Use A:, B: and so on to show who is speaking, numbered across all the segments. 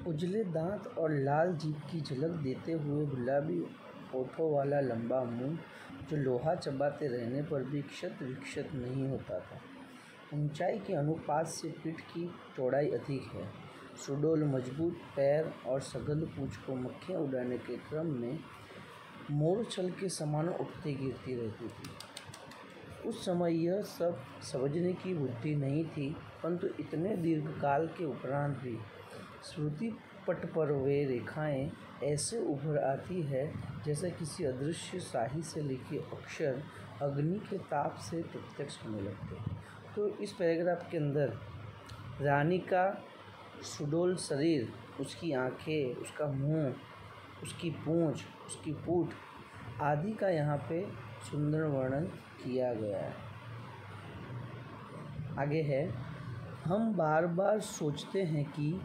A: उजले दांत और लाल जीभ की झलक देते हुए गुलाबी ओठों वाला लंबा मुंह, जो लोहा चबाते रहने पर भी क्षत विक्षत नहीं होता था। ऊंचाई के अनुपात से पीठ की चौड़ाई अधिक है। सुडौल मजबूत पैर और सघन पूंछ को मक्खियाँ उड़ाने के क्रम में मोरछल के समान उठती गिरती रहती थी। उस समय यह सब समझने की बुद्धि नहीं थी, परंतु इतने दीर्घकाल के उपरांत भी स्मृति पट पर वे रेखाएं ऐसे उभर आती है जैसे किसी अदृश्य शाही से लिखे अक्षर अग्नि के ताप से प्रत्यक्ष होने लगते। तो इस पैराग्राफ के अंदर रानी का सुडौल शरीर, उसकी आंखें, उसका मुंह, उसकी पूंछ, उसकी पूँछ आदि का यहाँ पे सुंदर वर्णन किया गया है। आगे है, हम बार बार सोचते हैं कि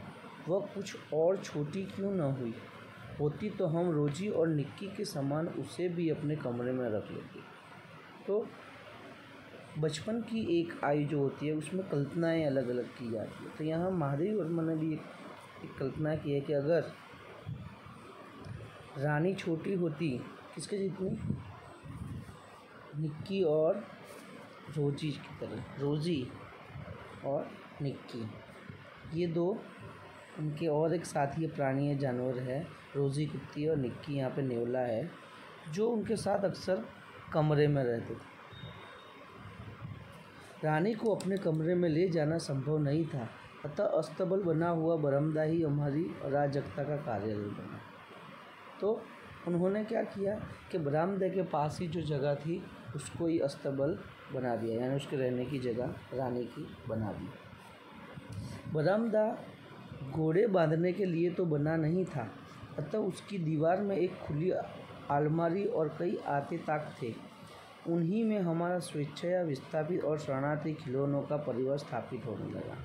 A: वह कुछ और छोटी क्यों न हुई होती तो हम रोजी और निक्की के समान उसे भी अपने कमरे में रख लेते। तो बचपन की एक आयु जो होती है उसमें कल्पनाएं अलग अलग की जाती है। तो यहाँ महादेवी वर्मा ने भी एक कल्पना की है कि अगर रानी छोटी होती, किसके जितनी, निक्की और रोजी की तरह, रोजी और निक्की, ये दो उनके और एक साथी प्राणी है, जानवर है, रोजी कुत्ती और निक्की यहाँ पे नेवला है, जो उनके साथ अक्सर कमरे में रहते थे। रानी को अपने कमरे में ले जाना संभव नहीं था, अतः अस्तबल बना हुआ बरामदा ही हमारी अराजकता का कार्यालय बना। तो उन्होंने क्या किया कि बरामदे के पास ही जो जगह थी उसको ही अस्तबल बना दिया, यानी उसके रहने की जगह रानी की बना दी। बरामदा घोड़े बांधने के लिए तो बना नहीं था, अतः उसकी दीवार में एक खुली अलमारी और कई आते ताक थे। उन्हीं में हमारा स्वेच्छया विस्थापित और शरणार्थी खिलौनों का परिवार स्थापित होने लगा।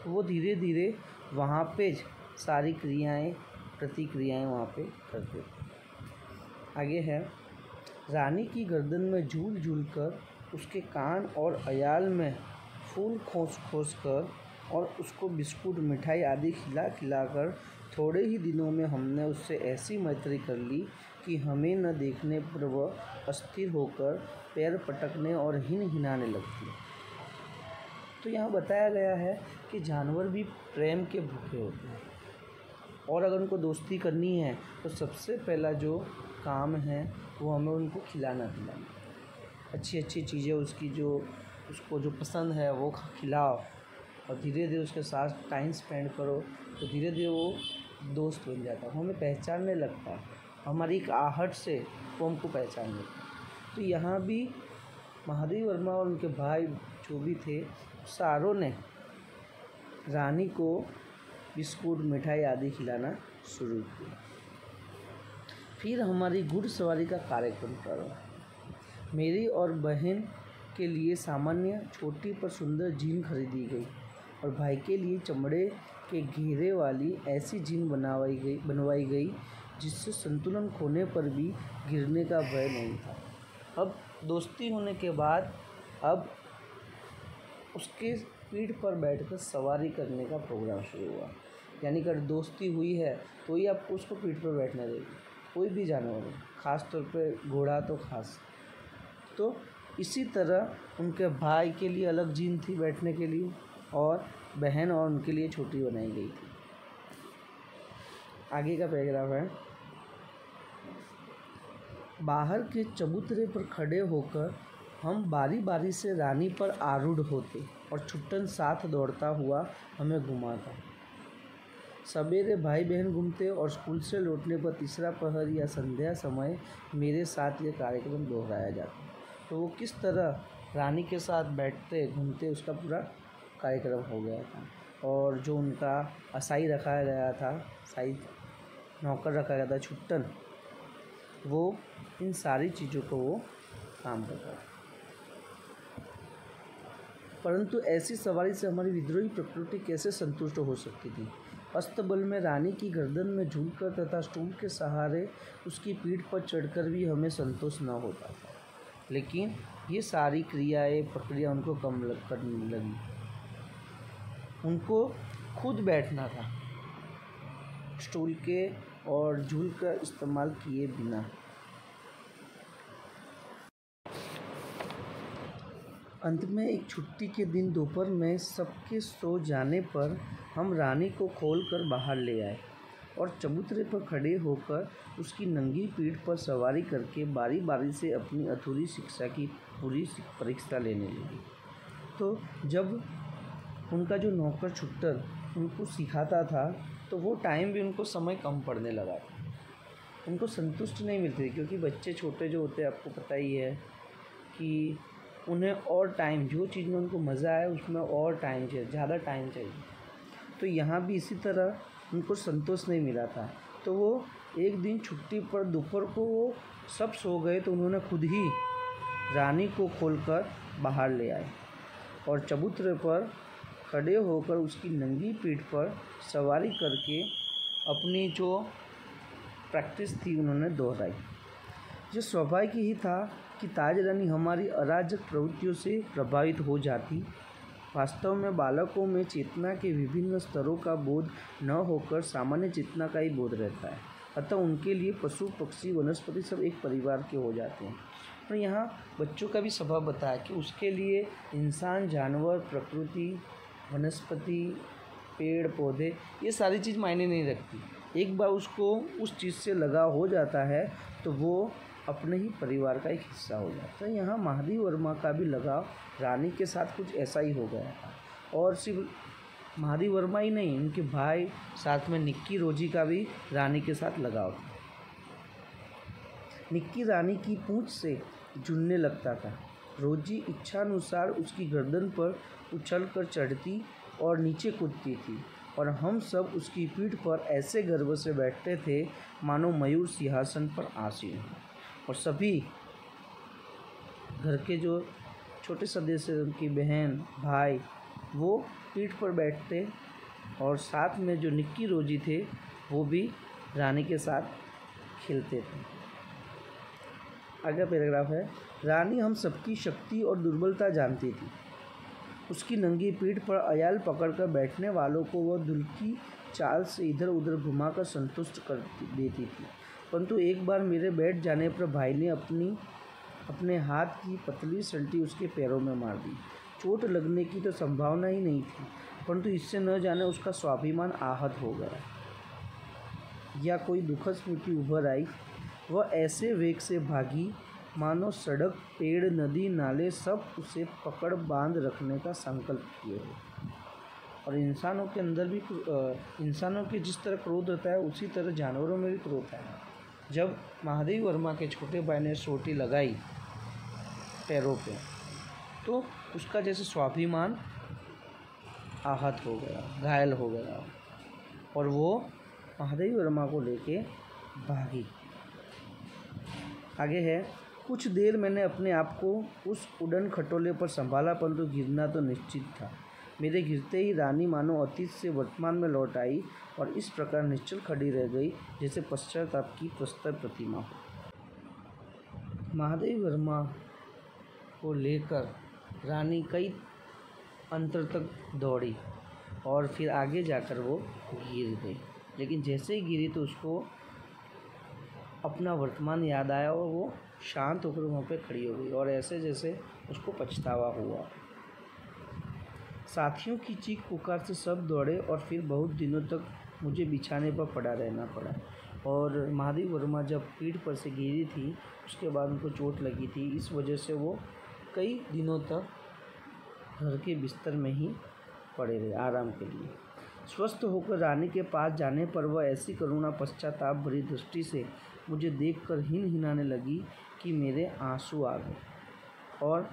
A: वो धीरे धीरे वहाँ पे सारी क्रियाएं प्रतिक्रियाएं वहाँ पे करते। आगे है, रानी की गर्दन में झूल झूल कर, उसके कान और अयाल में फूल खोस खोस कर और उसको बिस्कुट मिठाई आदि खिला खिलाकर थोड़े ही दिनों में हमने उससे ऐसी मैत्री कर ली कि हमें न देखने पर वह अस्थिर होकर पैर पटकने और हिनहिनाने लगती। तो यहाँ बताया गया है कि जानवर भी प्रेम के भूखे होते हैं, और अगर उनको दोस्ती करनी है तो सबसे पहला जो काम है वो हमें उनको खिलाना पिलाना, अच्छी अच्छी चीज़ें उसको जो पसंद है वो खिलाओ, और धीरे धीरे उसके साथ टाइम स्पेंड करो, तो धीरे धीरे वो दोस्त बन जाता है, वो हमें पहचानने लगता है, हमारी एक आहट से वो हमको पहचान लेता है। तो यहाँ भी महादेवी वर्मा और उनके भाई जो भी थे, सारों ने रानी को बिस्कुट मिठाई आदि खिलाना शुरू किया। फिर हमारी घुड़सवारी का कार्यक्रम प्रारंभ। मेरी और बहन के लिए सामान्य छोटी पर सुंदर जीन खरीदी गई और भाई के लिए चमड़े के घेरे वाली ऐसी जीन बनवाई गई जिससे संतुलन खोने पर भी गिरने का भय नहीं था। अब दोस्ती होने के बाद अब उसके पीठ पर बैठकर सवारी करने का प्रोग्राम शुरू हुआ। यानी कि अगर दोस्ती हुई है तो ही आपको उसको पीठ पर बैठने देगी, कोई भी जानवर हो, ख़ास तौर पे घोड़ा तो ख़ास। तो इसी तरह उनके भाई के लिए अलग जीन थी बैठने के लिए, और बहन और उनके लिए छोटी बनाई गई थी। आगे का पैराग्राफ है, बाहर के चबूतरे पर खड़े होकर हम बारी बारी से रानी पर आरूढ़ होते और छुट्टन साथ दौड़ता हुआ हमें घुमाता। सवेरे भाई बहन घूमते और स्कूल से लौटने पर तीसरा पहर या संध्या समय मेरे साथ ये कार्यक्रम दोहराया जाता। तो वो किस तरह रानी के साथ बैठते घूमते, उसका पूरा कार्यक्रम हो गया था। और जो उनका असाई रखा गया था, साई नौकर रखा गया था, छुट्टन, वो इन सारी चीज़ों को वो काम करता था। परंतु ऐसी सवारी से हमारी विद्रोही प्रकृति कैसे संतुष्ट हो सकती थी। अस्तबल में रानी की गर्दन में झूलकर तथा स्टूल के सहारे उसकी पीठ पर चढ़कर भी हमें संतोष न होता था। लेकिन ये सारी प्रक्रिया उनको कम करने लगी। उनको खुद बैठना था, स्टूल के और झूल का इस्तेमाल किए बिना। अंत में एक छुट्टी के दिन दोपहर में सबके सो जाने पर हम रानी को खोलकर बाहर ले आए और चबूतरे पर खड़े होकर उसकी नंगी पीठ पर सवारी करके बारी बारी से अपनी अधूरी शिक्षा की पूरी परीक्षा लेने लगी। तो जब उनका जो नौकर छुट्टर उनको सिखाता था तो वो टाइम भी उनको समय कम पड़ने लगा था, उनको संतुष्ट नहीं मिलती, क्योंकि बच्चे छोटे जो होते हैं आपको पता ही है कि उन्हें और टाइम, जो चीज़ में उनको मज़ा आए उसमें और टाइम चाहिए, ज़्यादा टाइम चाहिए। तो यहाँ भी इसी तरह उनको संतोष नहीं मिला था। तो वो एक दिन छुट्टी पर दोपहर को वो सब सो गए तो उन्होंने खुद ही रानी को खोलकर बाहर ले आए और चबूतरे पर खड़े होकर उसकी नंगी पीठ पर सवारी करके अपनी जो प्रैक्टिस थी उन्होंने दोहराई। जो स्वाभाविक ही था कि ताज रानी हमारी अराजक प्रवृत्तियों से प्रभावित हो जाती। वास्तव में बालकों में चेतना के विभिन्न स्तरों का बोध न होकर सामान्य चेतना का ही बोध रहता है, अतः उनके लिए पशु पक्षी वनस्पति सब एक परिवार के हो जाते हैं। और यहाँ बच्चों का भी स्वभाव बताया कि उसके लिए इंसान, जानवर, प्रकृति, वनस्पति, पेड़ पौधे, ये सारी चीज़ मायने नहीं रखती। एक बार उसको उस चीज़ से लगाव हो जाता है तो वो अपने ही परिवार का एक हिस्सा हो जाता है। यहाँ महादेव वर्मा का भी लगाव रानी के साथ कुछ ऐसा ही हो गया था। और सिर्फ महादेव वर्मा ही नहीं, उनके भाई साथ में निक्की रोजी का भी रानी के साथ लगाव था। निक्की रानी की पूंछ से झूलने लगता था। रोजी इच्छानुसार उसकी गर्दन पर उछल कर चढ़ती और नीचे कूदती थी और हम सब उसकी पीठ पर ऐसे गर्व से बैठते थे मानो मयूर सिंहासन पर आसीन। और सभी घर के जो छोटे सदस्य, उनकी बहन, भाई, वो पीठ पर बैठते और साथ में जो निक्की रोजी थे वो भी रानी के साथ खेलते थे। अगला पैराग्राफ है, रानी हम सबकी शक्ति और दुर्बलता जानती थी। उसकी नंगी पीठ पर अयाल पकड़कर बैठने वालों को वह दुल्की चाल से इधर उधर घुमाकर संतुष्ट कर देती थी। परंतु एक बार मेरे बैठ जाने पर भाई ने अपने हाथ की पतली सल्टी उसके पैरों में मार दी। चोट लगने की तो संभावना ही नहीं थी, परंतु इससे न जाने उसका स्वाभिमान आहत हो गया या कोई दुखद स्मृति उभर आई। वह ऐसे वेग से भागी मानो सड़क, पेड़, नदी, नाले सब उसे पकड़ बांध रखने का संकल्प किए हो। और इंसानों के अंदर भी इंसानों के जिस तरह क्रोध होता है उसी तरह जानवरों में भी क्रोध है। जब महादेव वर्मा के छोटे भाई ने सोटी लगाई पैरों पे तो उसका जैसे स्वाभिमान आहत हो गया, घायल हो गया और वो महादेव वर्मा को लेके भागी। आगे है, कुछ देर मैंने अपने आप को उस उड़न खटोले पर संभाला, परंतु गिरना तो निश्चित था। मेरे गिरते ही रानी मानो अतीत से वर्तमान में लौट आई और इस प्रकार निश्चल खड़ी रह गई जैसे पश्चाताप की प्रस्तर प्रतिमा हो। महादेव वर्मा को लेकर रानी कई अंतर तक दौड़ी और फिर आगे जाकर वो गिर गई, लेकिन जैसे ही गिरी तो उसको अपना वर्तमान याद आया और वो शांत होकर वहाँ पे खड़ी हो गई और ऐसे जैसे उसको पछतावा हुआ। साथियों की चीख पुकार से सब दौड़े और फिर बहुत दिनों तक मुझे बिछाने पर पड़ा रहना पड़ा। और महादेव वर्मा जब पीठ पर से गिरी थी उसके बाद उनको चोट लगी थी, इस वजह से वो कई दिनों तक घर के बिस्तर में ही पड़े रहे आराम के लिए। स्वस्थ होकर रानी के पास जाने पर वह ऐसी करुणा पश्चाताप भरी दृष्टि से मुझे देखकर हिन हिनाने लगी कि मेरे आंसू आ गए। और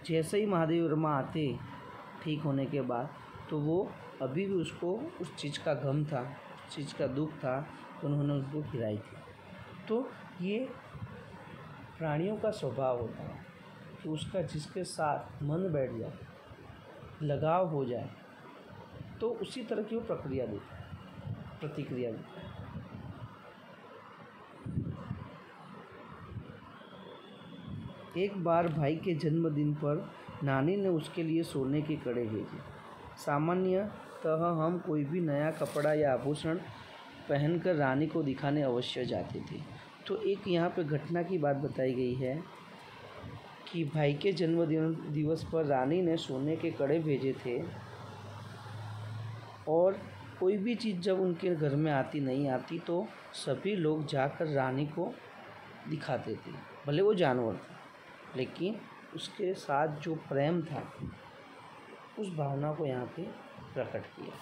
A: जैसे ही महादेव वर्मा आते ठीक होने के बाद तो वो अभी भी उसको उस चीज़ का गम था, उस चीज़ का दुख था, तो उन्होंने उसको खिलाई थी। तो ये प्राणियों का स्वभाव होता है कि उसका जिसके साथ मन बैठ जाए, लगाव हो जाए, तो उसी तरह की वो प्रतिक्रिया देता है। एक बार भाई के जन्मदिन पर नानी ने उसके लिए सोने के कड़े भेजे। सामान्य तह हम कोई भी नया कपड़ा या आभूषण पहनकर रानी को दिखाने अवश्य जाते थे। तो एक यहाँ पे घटना की बात बताई गई है कि भाई के दिवस पर रानी ने सोने के कड़े भेजे थे और कोई भी चीज़ जब उनके घर में नहीं आती तो सभी लोग जाकर रानी को दिखाते थे। भले वो जानवर था, लेकिन उसके साथ जो प्रेम था उस भावना को यहाँ पे प्रकट किया।